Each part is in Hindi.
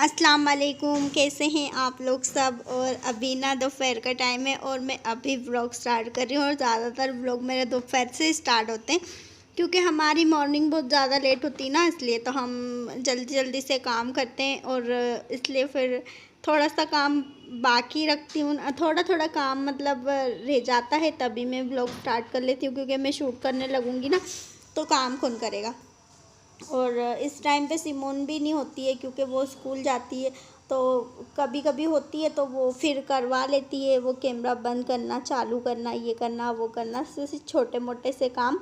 अस्सलाम वालेकुम, कैसे हैं आप लोग सब। और अभी ना दोपहर का टाइम है और मैं अभी व्लॉग स्टार्ट कर रही हूँ। और ज़्यादातर व्लॉग मेरे दोपहर से स्टार्ट होते हैं क्योंकि हमारी मॉर्निंग बहुत ज़्यादा लेट होती है ना, इसलिए तो हम जल्दी जल्दी से काम करते हैं। और इसलिए फिर थोड़ा सा काम बाकी रखती हूँ, थोड़ा थोड़ा काम मतलब रह जाता है, तभी मैं व्लॉग स्टार्ट कर लेती हूँ क्योंकि मैं शूट करने लगूँगी ना तो काम कौन करेगा। और इस टाइम पे सिमोन भी नहीं होती है क्योंकि वो स्कूल जाती है, तो कभी कभी होती है तो वो फिर करवा लेती है, वो कैमरा बंद करना, चालू करना, ये करना वो करना, जैसे छोटे मोटे से काम।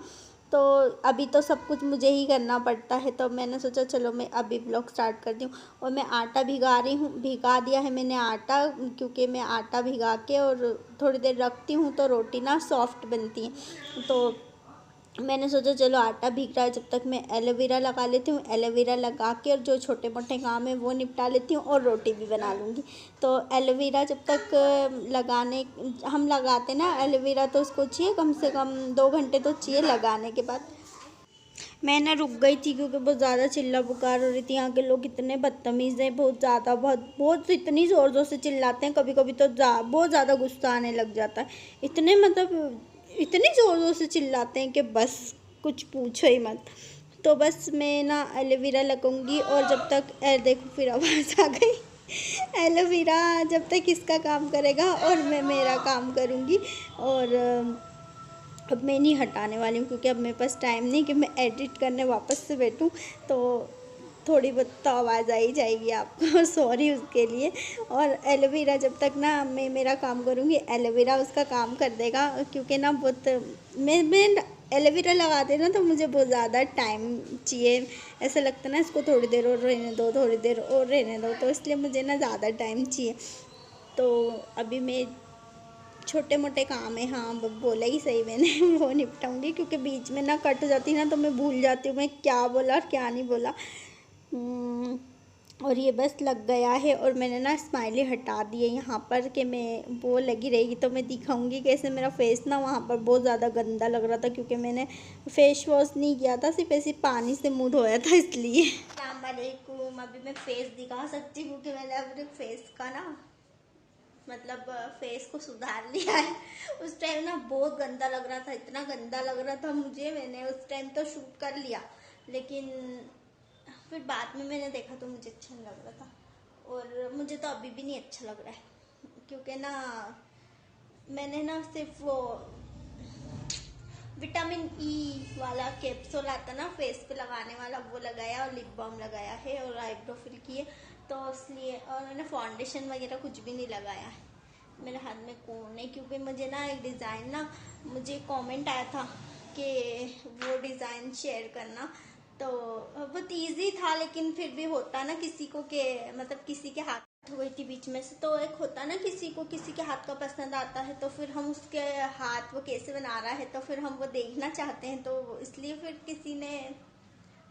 तो अभी तो सब कुछ मुझे ही करना पड़ता है, तो मैंने सोचा चलो मैं अभी ब्लॉग स्टार्ट करती हूँ। और मैं आटा भिगा रही हूँ, भिगा दिया है मैंने आटा, क्योंकि मैं आटा भिगा के और थोड़ी देर रखती हूँ तो रोटी ना सॉफ्ट बनती है। तो मैंने सोचा चलो आटा भीग रहा है, जब तक मैं एलोवेरा लगा लेती हूँ, एलोवेरा लगा के और जो छोटे मोटे काम है वो निपटा लेती हूँ और रोटी भी बना लूँगी। तो एलोवेरा जब तक लगाने हम लगाते ना एलोवेरा, तो उसको चाहिए कम से कम 2 घंटे तो चाहिए लगाने के बाद। मैं ना रुक गई थी क्योंकि बहुत ज़्यादा चिल्ला पुकार हो रही थी। यहाँ के लोग इतने बदतमीज़ हैं, बहुत ज़्यादा, बहुत बहुत इतनी ज़ोर ज़ोर से चिल्लाते हैं, कभी कभी तो बहुत ज़्यादा गुस्सा आने लग जाता है। इतने मतलब इतनी ज़ोर ज़ोर से चिल्लाते हैं कि बस कुछ पूछो ही मत। तो बस मैं ना एलोवेरा लगाऊंगी और जब तक देखो फिर आवाज़ आ गई। एलोवेरा जब तक इसका काम करेगा और मैं मेरा काम करूँगी। और अब मैं नहीं हटाने वाली हूँ क्योंकि अब मेरे पास टाइम नहीं कि मैं एडिट करने वापस से बैठूँ, तो थोड़ी बहुत तो आवाज़ आ ही जाएगी आपको। सॉरी उसके लिए। और एलोवेरा जब तक ना मैं मेरा काम करूँगी, एलोवेरा उसका काम कर देगा, क्योंकि ना बहुत मैं एलोवेरा लगाते ना तो मुझे बहुत ज़्यादा टाइम चाहिए। ऐसा लगता है ना इसको थोड़ी देर और रहने दो, थोड़ी देर और रहने दो, तो इसलिए मुझे ना ज़्यादा टाइम चाहिए। तो अभी मैं छोटे मोटे काम है, हाँ बोला ही सही मैंने। वो निपटाऊंगी क्योंकि बीच में ना कट जाती ना तो मैं भूल जाती हूँ मैं क्या बोला और क्या नहीं बोला। और ये बस लग गया है और मैंने ना स्माइली हटा दी है यहाँ पर कि मैं वो लगी रहेगी तो मैं दिखाऊंगी कैसे मेरा फेस ना वहाँ पर बहुत ज़्यादा गंदा लग रहा था क्योंकि मैंने फेस वॉश नहीं किया था, सिर्फ ऐसे पानी से मुँह धोया था इसलिए। अस्सलाम वालेकुम, अभी मैं फेस दिखा सकती हूँ कि मैंने अपने फेस का ना मतलब फेस को सुधार लिया है। उस टाइम ना बहुत गंदा लग रहा था, इतना गंदा लग रहा था मुझे, मैंने उस टाइम तो शूट कर लिया, लेकिन फिर बाद में मैंने देखा तो मुझे अच्छा नहीं लग रहा था। और मुझे तो अभी भी नहीं अच्छा लग रहा है क्योंकि ना मैंने ना सिर्फ वो विटामिन ई वाला कैप्सूल आता ना फेस पे लगाने वाला, वो लगाया और लिप बाम लगाया है और आईब्रो फिल किए, तो इसलिए। और मैंने फाउंडेशन वगैरह कुछ भी नहीं लगाया है, मेरे हाथ में कोन है क्योंकि मुझे ना एक डिज़ाइन ना, मुझे कमेंट आया था कि वो डिज़ाइन शेयर करना, तो बहुत इजी था, लेकिन फिर भी होता ना किसी को के मतलब किसी के हाथ हो गई थी बीच में से, तो एक होता ना किसी को किसी के हाथ का पसंद आता है तो फिर हम उसके हाथ वो कैसे बना रहा है तो फिर हम वो देखना चाहते हैं, तो इसलिए फिर किसी ने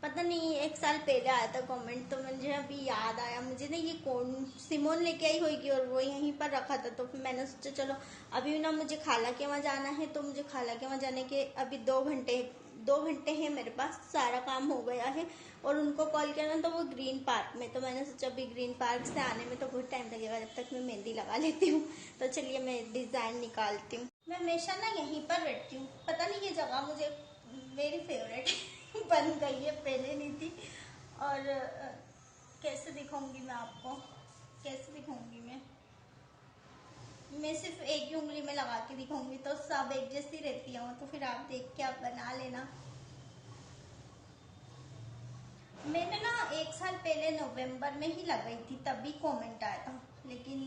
पता नहीं 1 साल पहले आया था कमेंट, तो मुझे अभी याद आया, मुझे ना ये कौन सिमोन लेके आई होगी और वो यहीं पर रखा था, तो फिर मैंने सोचा चलो अभी ना मुझे खाला के वहाँ जाना है, तो मुझे खाला के वहाँ जाने के अभी 2 घंटे हैं मेरे पास, सारा काम हो गया है। और उनको कॉल किया ना तो वो ग्रीन पार्क में, तो मैंने सोचा अभी ग्रीन पार्क से आने में तो बहुत टाइम लगेगा, जब तक मैं मेहंदी लगा लेती हूँ। तो चलिए मैं डिज़ाइन निकालती हूँ। मैं हमेशा ना यहीं पर बैठती हूँ, पता नहीं ये जगह मुझे मेरी फेवरेट बन गई है, पहले नहीं थी। और कैसे दिखाऊंगी मैं आपको, कैसे दिखाऊंगी मैं सिर्फ एक ही उंगली में लगा के दिखाऊंगी तो सब एक जैसी रहती है, तो फिर आप देख के आप बना लेना। मैंने ना 1 साल पहले नवंबर में ही लगाई थी, तभी कमेंट आया था, लेकिन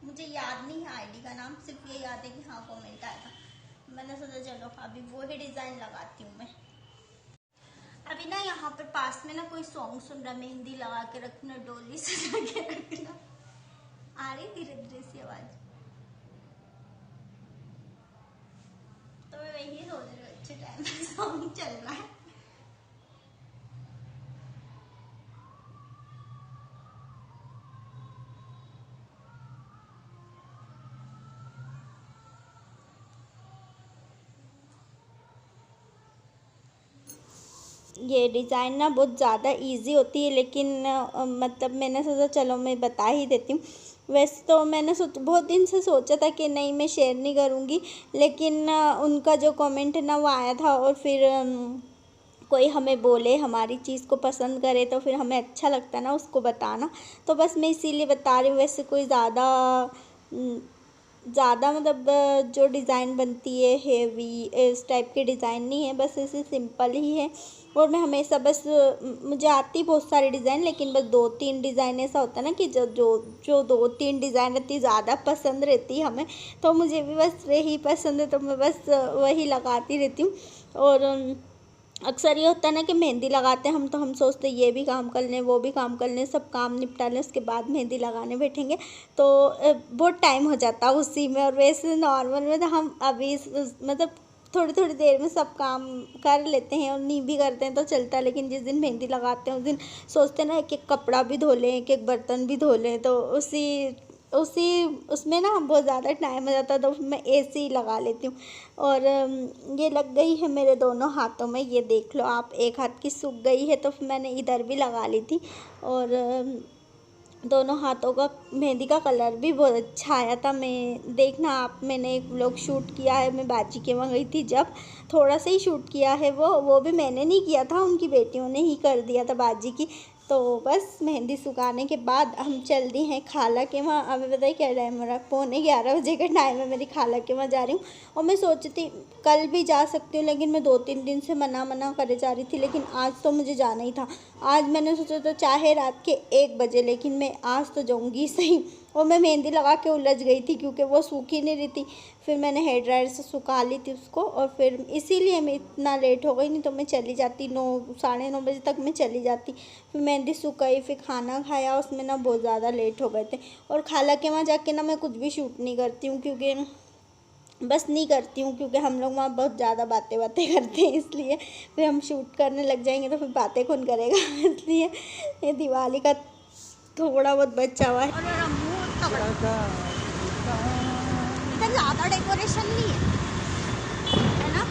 मुझे याद नहीं है आईडी का नाम, सिर्फ ये याद है कि हाँ कमेंट आया था। मैंने सोचा चलो अभी वो ही डिज़ाइन लगाती हूँ मैं। अभी ना यहाँ पर पास में ना कोई सॉन्ग सुन रहा, मेहंदी लगा के रखना, डोली सजा के रखना, आ रही धीरे धीरे सी आवाज, तो मैं वही सोच रही हूँ अच्छे टाइम पे सॉन्ग चल रहा है। ये डिज़ाइन ना बहुत ज़्यादा इजी होती है, लेकिन मतलब मैंने सोचा चलो मैं बता ही देती हूँ। वैसे तो मैंने बहुत दिन से सोचा था कि नहीं मैं शेयर नहीं करूँगी, लेकिन उनका जो कमेंट ना वो आया था, और फिर कोई हमें बोले, हमारी चीज़ को पसंद करे तो फिर हमें अच्छा लगता है ना उसको बताना, तो बस मैं इसीलिए बता रही हूँ। वैसे कोई ज़्यादा मतलब जो डिज़ाइन बनती है हेवी इस टाइप के डिज़ाइन नहीं है, बस ऐसे सिंपल ही है। और मैं हमेशा बस मुझे आती बहुत सारे डिज़ाइन, लेकिन बस 2-3 डिज़ाइन ऐसा होता है ना कि जो जो जो 2-3 डिज़ाइन रहती ज़्यादा पसंद रहती है हमें, तो मुझे भी बस वही पसंद है, तो मैं बस वही लगाती रहती हूँ। और अक्सर ये होता है ना कि मेहंदी लगाते हैं हम, तो हम सोचते हैं ये भी काम कर लें, वो भी काम कर लें, सब काम निपटा लें, उसके बाद मेहंदी लगाने बैठेंगे, तो बहुत टाइम हो जाता है उसी में। और वैसे नॉर्मल में तो हम अभी मतलब थोड़ी थोड़ी देर में सब काम कर लेते हैं, और नहीं भी करते हैं तो चलता है, लेकिन जिस दिन मेहंदी लगाते हैं उस दिन सोचते हैं ना एक एक कपड़ा भी धो लें, एक एक बर्तन भी धो लें, तो उसी उसी उसमें ना बहुत ज़्यादा टाइम हो जाता है, तो मैं ऐसे ही लगा लेती हूँ। और ये लग गई है मेरे दोनों हाथों में, ये देख लो आप, एक हाथ की सूख गई है तो फिर मैंने इधर भी लगा ली थी। और दोनों हाथों का मेहंदी का कलर भी बहुत अच्छा आया था। मैं देखना आप, मैंने एक व्लॉग शूट किया है, मैं बाजी के वहाँ गई थी जब, थोड़ा सा ही शूट किया है वो भी मैंने नहीं किया था, उनकी बेटियों ने ही कर दिया था बाजी की। तो बस मेहंदी सुखाने के बाद हम चल दी हैं खाला के वहाँ। अभी बताइए क्या टाइम हो रहा है, 11:45 का टाइम है, मेरी खाला के वहाँ जा रही हूँ। और मैं सोची थी कल भी जा सकती हूँ, लेकिन मैं 2-3 दिन से मना करे जा रही थी, लेकिन आज तो मुझे जाना ही था। आज मैंने सोचा था चाहे रात के 1 बजे, लेकिन मैं आज तो जाऊँगी सही। और मैं मेहंदी लगा के उलझ गई थी क्योंकि वो सूखी नहीं रही थी, फिर मैंने हेयर ड्रायर से सुखा ली थी उसको, और फिर इसीलिए मैं इतना लेट हो गई, नहीं तो मैं चली जाती 9 साढ़े 9 बजे तक मैं चली जाती। फिर मेहंदी सुखाई, फिर खाना खाया, उसमें ना बहुत ज़्यादा लेट हो गए थे। और खाला के वहाँ जाके ना मैं कुछ भी शूट नहीं करती हूँ, क्योंकि बस नहीं करती हूँ, क्योंकि हम लोग वहाँ बहुत ज़्यादा बातें करते हैं, इसलिए फिर हम शूट करने लग जाएंगे तो फिर बातें कौन करेगा इसलिए ये दिवाली का थोड़ा बहुत बचा हुआ है। और मेरा मुंह तगड़ा, इधर ज़्यादा डेकोरेशन नहीं है ना।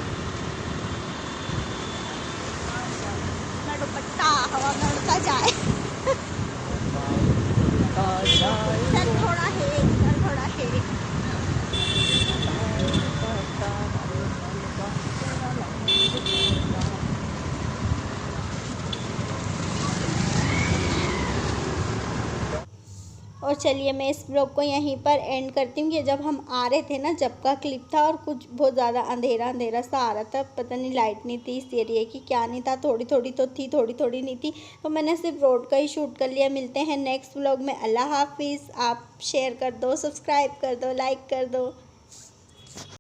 मेरा दुपट्टा हवा में उड़ता जाए इधर थोड़ा है, इधर थोड़ा है। और चलिए मैं इस ब्लॉग को यहीं पर एंड करती हूँ। कि जब हम आ रहे थे ना, जब का क्लिप था, और कुछ बहुत ज़्यादा अंधेरा अंधेरा सा आ रहा था, पता नहीं लाइट नहीं थी इस एरिया की, क्या नहीं था, थोड़ी थोड़ी तो थी, थोड़ी थोड़ी नहीं थी, तो मैंने सिर्फ रोड का ही शूट कर लिया। मिलते हैं नेक्स्ट ब्लॉग में, अल्लाह हाफिज़। आप शेयर कर दो, सब्सक्राइब कर दो, लाइक कर दो।